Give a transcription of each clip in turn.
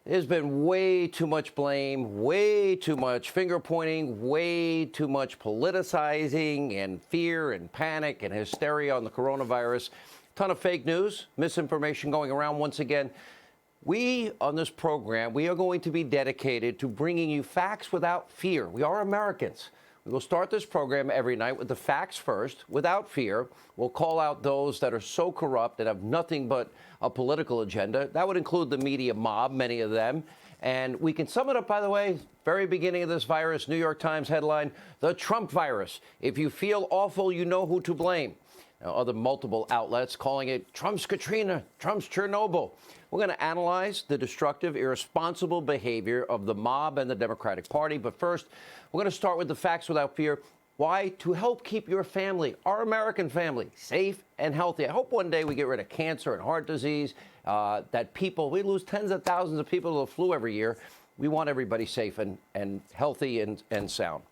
There's been way too much blame, way too much finger pointing, way too much politicizing and fear and panic and hysteria on the coronavirus. Ton of fake news, misinformation going around once again. We, on this program, we are going to be dedicated to bringing you facts without fear. We are Americans. We will start this program every night with the facts first, without fear. We'll call out those that are so corrupt that have nothing but a political agenda. That would include the media mob, many of them. And we can sum it up, by the way, very beginning of this virus, New York Times headline, the Trump virus. If you feel awful, you know who to blame. Now, other multiple outlets calling it Trump's Katrina, Trump's Chernobyl. We're going to analyze the destructive, irresponsible behavior of the mob and the Democratic Party. But first, we're going to start with the facts without fear. Why? To help keep your family, our American family, safe and healthy. I hope one day we get rid of cancer and heart disease, that we lose tens of thousands of people to the flu every year. We want everybody safe and healthy and sound.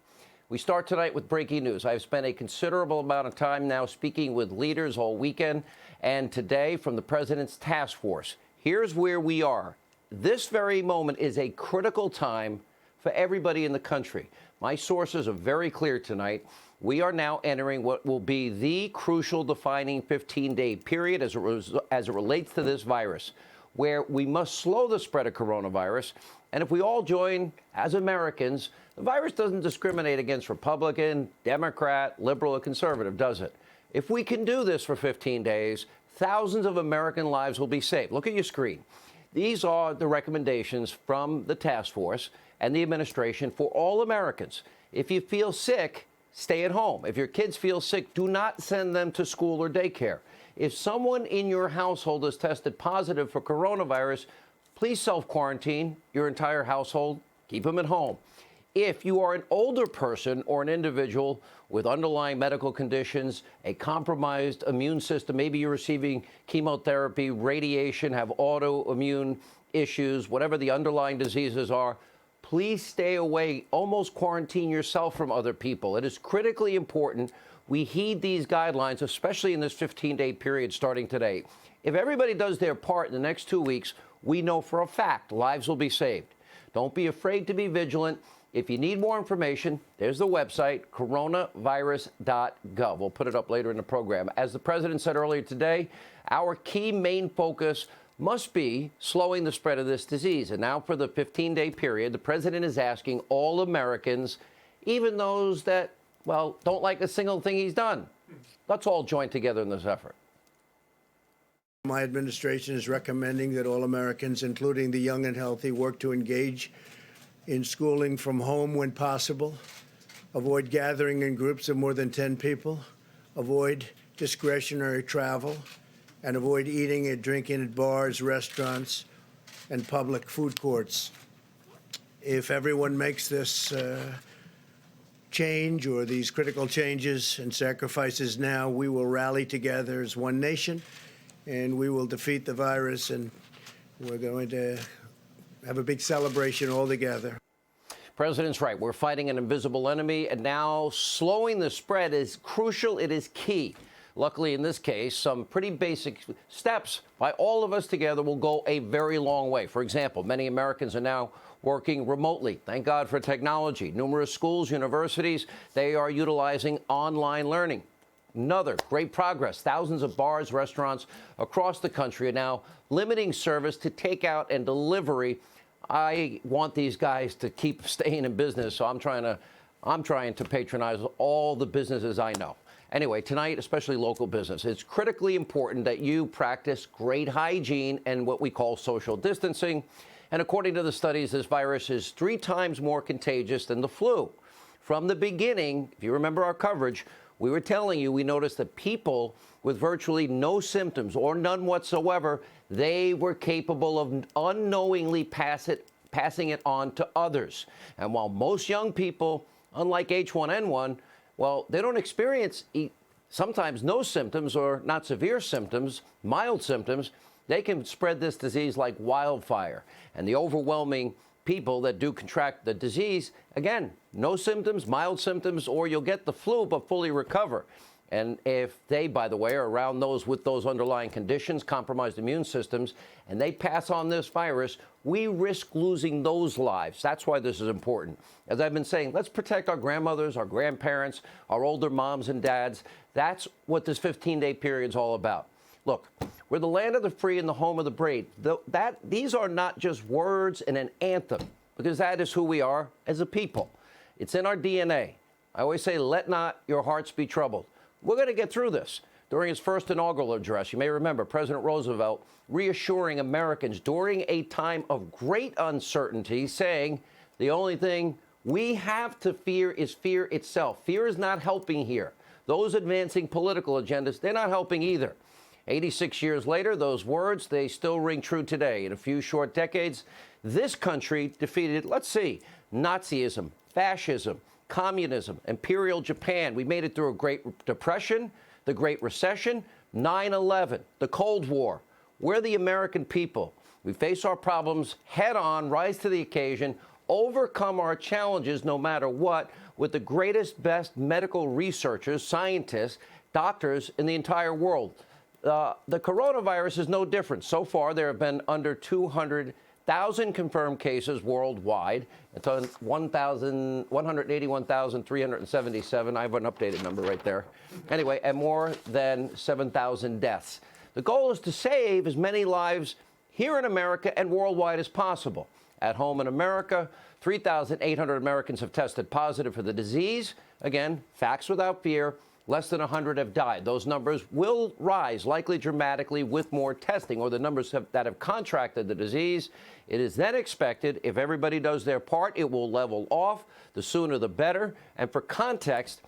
We start tonight with breaking news. I've spent a considerable amount of time now speaking with leaders all weekend and today from the president's task force. Here's where we are. This very moment is a critical time for everybody in the country. My sources are very clear tonight. We are now entering what will be the crucial defining 15-day period as it relates to this virus, where we must slow the spread of coronavirus. And if we all join as Americans, the virus doesn't discriminate against Republican, Democrat, liberal, or conservative, does it? If we can do this for 15 days, thousands of American lives will be saved. Look at your screen. These are the recommendations from the task force and the administration for all Americans. If you feel sick, stay at home. If your kids feel sick, do not send them to school or daycare. If someone in your household has tested positive for coronavirus, please self-quarantine your entire household. Keep them at home. If you are an older person or an individual with underlying medical conditions, a compromised immune system, maybe you're receiving chemotherapy, radiation, have autoimmune issues, whatever the underlying diseases are, please stay away. Almost quarantine yourself from other people. It is critically important we heed these guidelines, especially in this 15-day period starting today. If everybody does their part in the next 2 weeks, we know for a fact lives will be saved. Don't be afraid to be vigilant. If you need more information, there's the website, coronavirus.gov. We'll put it up later in the program. As the president said earlier today, our key main focus must be slowing the spread of this disease. And now for the 15-day period, the president is asking all Americans, even those that, well, don't like a single thing he's done. Let's all join together in this effort. My administration is recommending that all Americans, including the young and healthy, work to engage in schooling from home when possible, avoid gathering in groups of more than 10 people, avoid discretionary travel, and avoid eating and drinking at bars, restaurants, and public food courts. If everyone makes this change or these critical changes and sacrifices now, we will rally together as one nation, and we will defeat the virus, and we're going to have a big celebration all together. President's right. We're fighting an invisible enemy, and now slowing the spread is crucial. It is key. Luckily, in this case, some pretty basic steps by all of us together will go a very long way. For example, many Americans are now working remotely. Thank God for technology. Numerous schools, universities, they are utilizing online learning. Another great progress. Thousands of bars, restaurants across the country are now limiting service to takeout and delivery. I want these guys to keep staying in business, so I'm trying to patronize all the businesses I know. Anyway, tonight, especially local business, it's critically important that you practice great hygiene and what we call social distancing. And according to the studies, this virus is 3 times more contagious than the flu. From the beginning, if you remember our coverage, we were telling you, we noticed that people with virtually no symptoms or none whatsoever, they were capable of unknowingly passing it on to others. And while most young people, unlike H1N1, well, they don't experience sometimes no symptoms or not severe symptoms, mild symptoms, they can spread this disease like wildfire. And the overwhelming people that do contract the disease, again, no symptoms, mild symptoms, or you'll get the flu but fully recover. And if they, by the way, are around those with those underlying conditions, compromised immune systems, and they pass on this virus, we risk losing those lives. That's why this is important. As I've been saying, let's protect our grandmothers, our grandparents, our older moms and dads. That's what this 15-day period is all about. Look, we're the land of the free and the home of the brave. These are not just words and an anthem, because that is who we are as a people. It's in our DNA. I always say, let not your hearts be troubled. We're going to get through this. During his first inaugural address, you may remember President Roosevelt reassuring Americans during a time of great uncertainty, saying the only thing we have to fear is fear itself. Fear is not helping here. Those advancing political agendas, they're not helping either. 86 years later, those words, they still ring true today. In a few short decades, this country defeated, let's see, Nazism, fascism, communism, imperial Japan. We made it through a Great Depression, the Great Recession, 9/11, the Cold War. We're the American people. We face our problems head on, rise to the occasion, overcome our challenges no matter what, with the greatest, best medical researchers, scientists, doctors in the entire world. The coronavirus is no different. So far, there have been under 200,000 confirmed cases worldwide. It's on 181,377. I have an updated number right there. Anyway, and more than 7,000 deaths. The goal is to save as many lives here in America and worldwide as possible. At home in America, 3,800 Americans have tested positive for the disease. Again, facts without fear. Less than 100 have died. Those numbers will rise, likely dramatically, with more testing, or the numbers that have contracted the disease. It is then expected, if everybody does their part, it will level off. The sooner the better. And for context,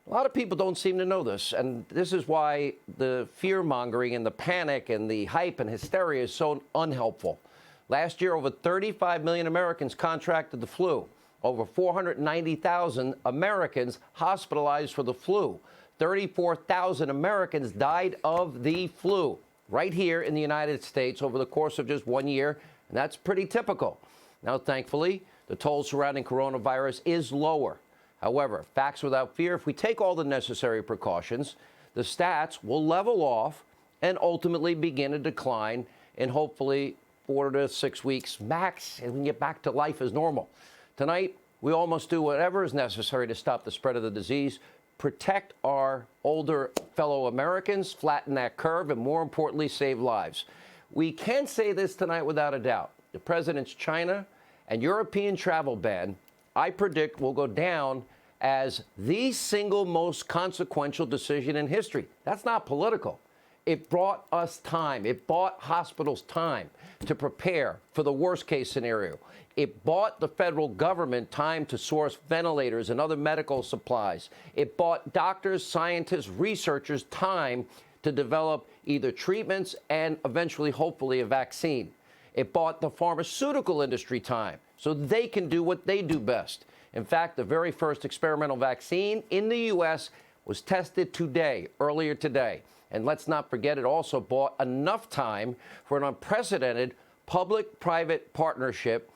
a lot of people don't seem to know this, and this is why the fear-mongering and the panic and the hype and hysteria is so unhelpful. Last year, over 35 million Americans contracted the flu. Over 490,000 Americans hospitalized for the flu. 34,000 Americans died of the flu right here in the United States over the course of just 1 year, and that's pretty typical. Now, thankfully, the toll surrounding coronavirus is lower. However, facts without fear, if we take all the necessary precautions, the stats will level off and ultimately begin a decline in hopefully 4 to 6 weeks max, and we can get back to life as normal. Tonight, we all must do whatever is necessary to stop the spread of the disease, protect our older fellow Americans, flatten that curve, and more importantly, save lives. We can say this tonight without a doubt. The president's China and European travel ban, I predict, will go down as the single most consequential decision in history. That's not political. It brought us time. It bought hospitals time to prepare for the worst case scenario. It bought the federal government time to source ventilators and other medical supplies. It bought doctors, scientists, researchers time to develop either treatments and eventually, hopefully, a vaccine. It bought the pharmaceutical industry time so they can do what they do best. In fact, the very first experimental vaccine in the U.S. was tested today, earlier today. And let's not forget, it also bought enough time for an unprecedented public-private partnership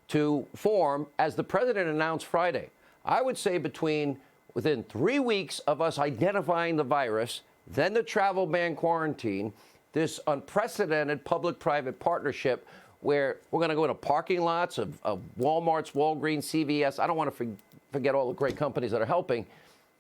to form, as the president announced Friday. I would say within 3 weeks of us identifying the virus, then the travel ban quarantine, this unprecedented public-private partnership where we're going to go into parking lots of Walmart's, Walgreens, CVS. I don't want to forget all the great companies that are helping.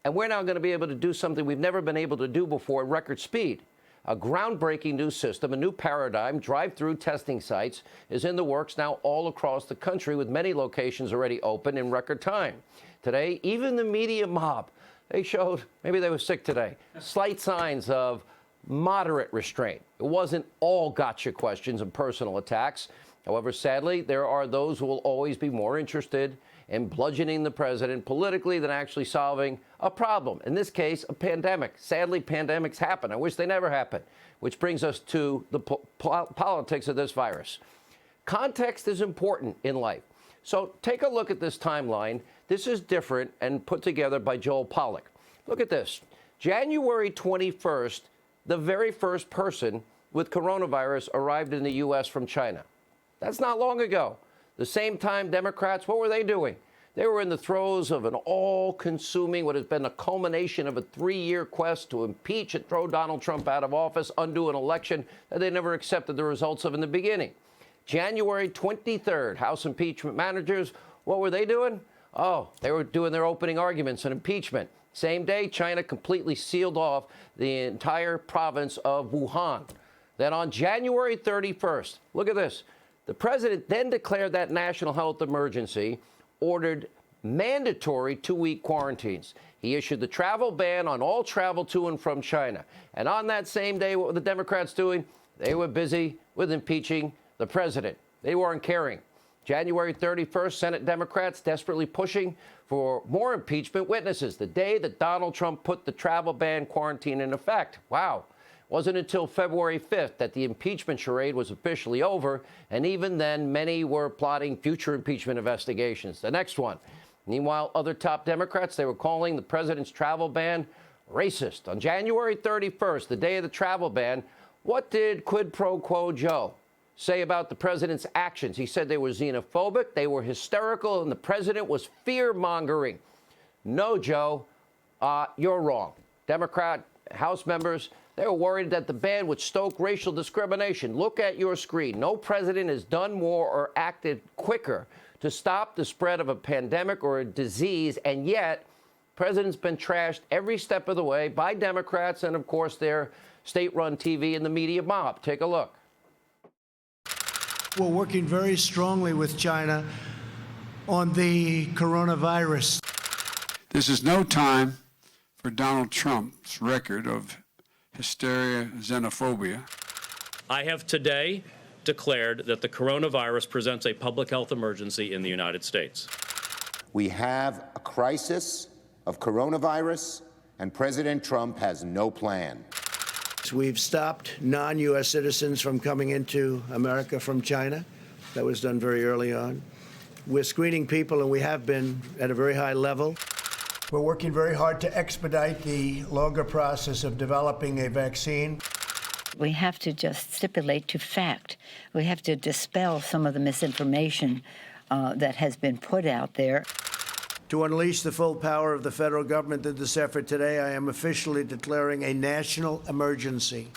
And we're now going to be able to do something we've never been able to do before at record speed. A groundbreaking new system, a new paradigm, drive-through testing sites is in the works now all across the country, with many locations already open in record time. Today, even the media mob, they showed, maybe they were sick today, slight signs of moderate restraint. It wasn't all gotcha questions and personal attacks. However, sadly, there are those who will always be more interested in bludgeoning the president politically than actually solving a problem. In this case, a pandemic. Sadly, pandemics happen. I wish they never happened, which brings us to the politics of this virus. Context is important in life. So take a look at this timeline. This is different and put together by Joel Pollack. Look at this. January 21st, the very first person with coronavirus arrived in the U.S. from China. That's not long ago. The same time, Democrats, what were they doing? They were in the throes of an all-consuming, what has been a culmination of a 3-year quest to impeach and throw Donald Trump out of office, undo an election that they never accepted the results of in the beginning. January 23rd, House impeachment managers, what were they doing? Oh, they were doing their opening arguments on impeachment. Same day, China completely sealed off the entire province of Wuhan. Then on January 31st, look at this. The president then declared that national health emergency, ordered mandatory 2-week quarantines. He issued the travel ban on all travel to and from China. And on that same day, what were the Democrats doing? They were busy with impeaching the president. They weren't caring. January 31st, Senate Democrats desperately pushing for more impeachment witnesses, the day that Donald Trump put the travel ban quarantine in effect. Wow. Wasn't until February 5th that the impeachment charade was officially over, and even then, many were plotting future impeachment investigations. The next one. Meanwhile, other top Democrats, they were calling the president's travel ban racist. On January 31st, the day of the travel ban, what did quid pro quo Joe say about the president's actions? He said they were xenophobic, they were hysterical, and the president was fear-mongering. No, Joe, you're wrong. Democrat House members, they were worried that the ban would stoke racial discrimination. Look at your screen. No president has done more or acted quicker to stop the spread of a pandemic or a disease, and yet the president's been trashed every step of the way by Democrats and, of course, their state-run TV and the media mob. Take a look. We're working very strongly with China on the coronavirus. This is no time for Donald Trump's record of hysteria, xenophobia. I have today declared that the coronavirus presents a public health emergency in the United States. We have a crisis of coronavirus, and President Trump has no plan. We've stopped non-U.S. citizens from coming into America from China. That was done very early on. We're screening people, and we have been at a very high level. We're working very hard to expedite the longer process of developing a vaccine. We have to just stipulate to fact. We have to dispel some of the misinformation that has been put out there. To unleash the full power of the federal government in this effort today, I am officially declaring a national emergency.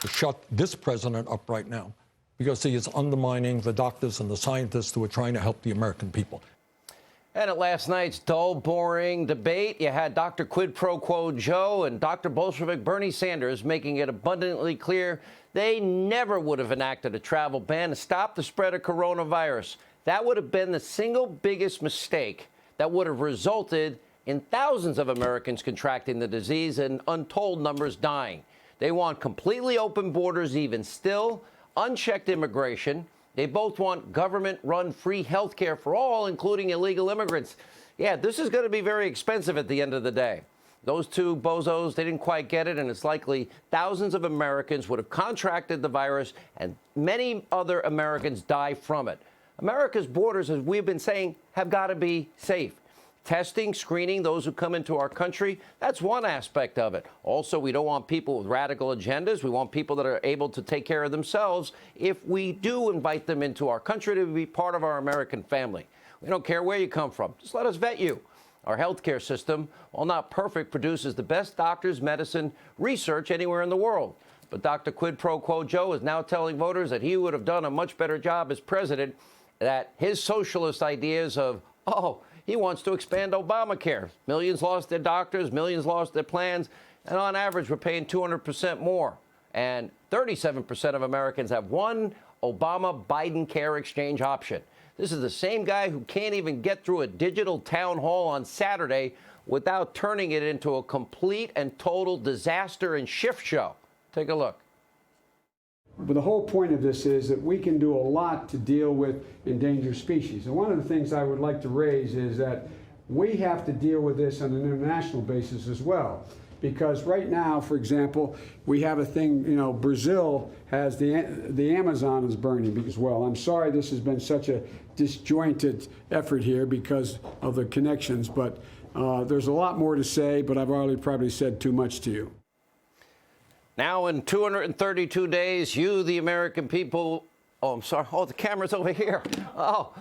Shut this president up right now because he is undermining the doctors and the scientists who are trying to help the American people. And at last night's dull, boring debate, you had Dr. Quid Pro Quo Joe and Dr. Bolshevik Bernie Sanders making it abundantly clear they never would have enacted a travel ban to stop the spread of coronavirus. That would have been the single biggest mistake that would have resulted in thousands of Americans contracting the disease and untold numbers dying. They want completely open borders even still, unchecked immigration. They both want government-run free health care for all, including illegal immigrants. Yeah, this is going to be very expensive at the end of the day. Those two bozos, they didn't quite get it, and it's likely thousands of Americans would have contracted the virus, and many other Americans die from it. America's borders, as we've been saying, have got to be safe. Testing, screening those who come into our country, that's one aspect of it. Also, we don't want people with radical agendas. We want people that are able to take care of themselves if we do invite them into our country to be part of our American family. We don't care where you come from. Just let us vet you. Our healthcare system, while not perfect, produces the best doctors, medicine, research anywhere in the world. But Dr. Quid Pro Quo Joe is now telling voters that he would have done a much better job as president, that his socialist ideas of, he wants to expand Obamacare. Millions lost their doctors, millions lost their plans, and on average, we're paying 200% more. And 37% of Americans have one Obama-Biden care exchange option. This is the same guy who can't even get through a digital town hall on Saturday without turning it into a complete and total disaster and shift show. Take a look. But the whole point of this is that we can do a lot to deal with endangered species. And one of the things I would like to raise is that we have to deal with this on an international basis as well. Because right now, for example, we have a thing, Brazil has the Amazon is burning as well. I'm sorry this has been such a disjointed effort here because of the connections, but there's a lot more to say, but I've already probably said too much to you. Now, in 232 days, you, the American people, Oh, I'm sorry. Oh, the camera's over here. Oh,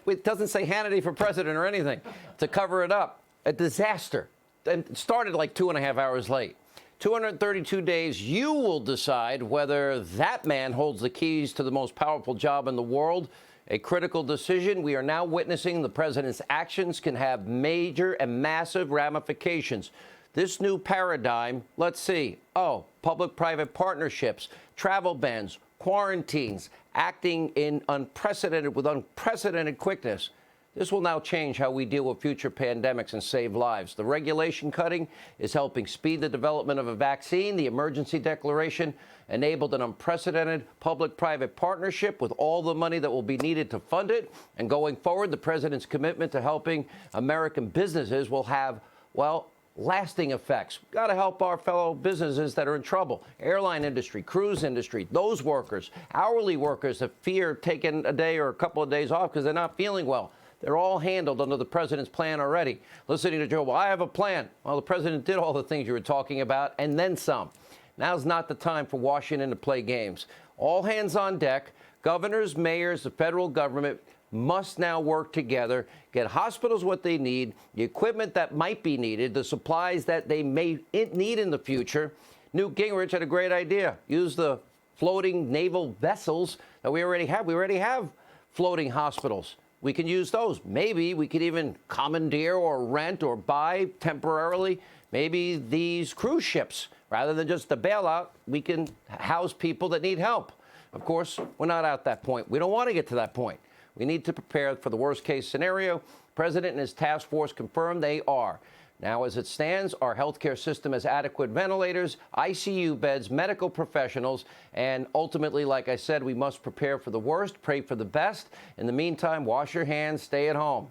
it doesn't say Hannity for president or anything to cover it up. A disaster. And it started like 2.5 hours late. 232 days, you will decide whether that man holds the keys to the most powerful job in the world. A critical decision we are now witnessing. The president's actions can have major and massive ramifications. This new paradigm, let's see. Oh, public-private partnerships, travel bans, quarantines, acting with unprecedented quickness. This will now change how we deal with future pandemics and save lives. The regulation cutting is helping speed the development of a vaccine. The emergency declaration enabled an unprecedented public-private partnership with all the money that will be needed to fund it. And going forward, the president's commitment to helping American businesses will have, well, lasting effects. We've got to help our fellow businesses that are in trouble. Airline industry, cruise industry, those workers, hourly workers that fear taking a day or a couple of days off because they're not feeling well. They're all handled under the president's plan already. Listening to Joe, well, I have a plan. Well, the president did all the things you were talking about and then some. Now's not the time for Washington to play games. All hands on deck. Governors, mayors, the federal government must now work together, get hospitals what they need, the equipment that might be needed, the supplies that they may need in the future. Newt Gingrich had a great idea. Use the floating naval vessels that we already have. We already have floating hospitals. We can use those. Maybe we could even commandeer or rent or buy temporarily maybe these cruise ships. Rather than just the bailout, we can house people that need help. Of course, we're not at that point. We don't want to get to that point. We need to prepare for the worst-case scenario. The president and his task force confirmed they are. Now, as it stands, our healthcare system has adequate ventilators, ICU beds, medical professionals, and ultimately, like I said, we must prepare for the worst, pray for the best. In the meantime, wash your hands, stay at home.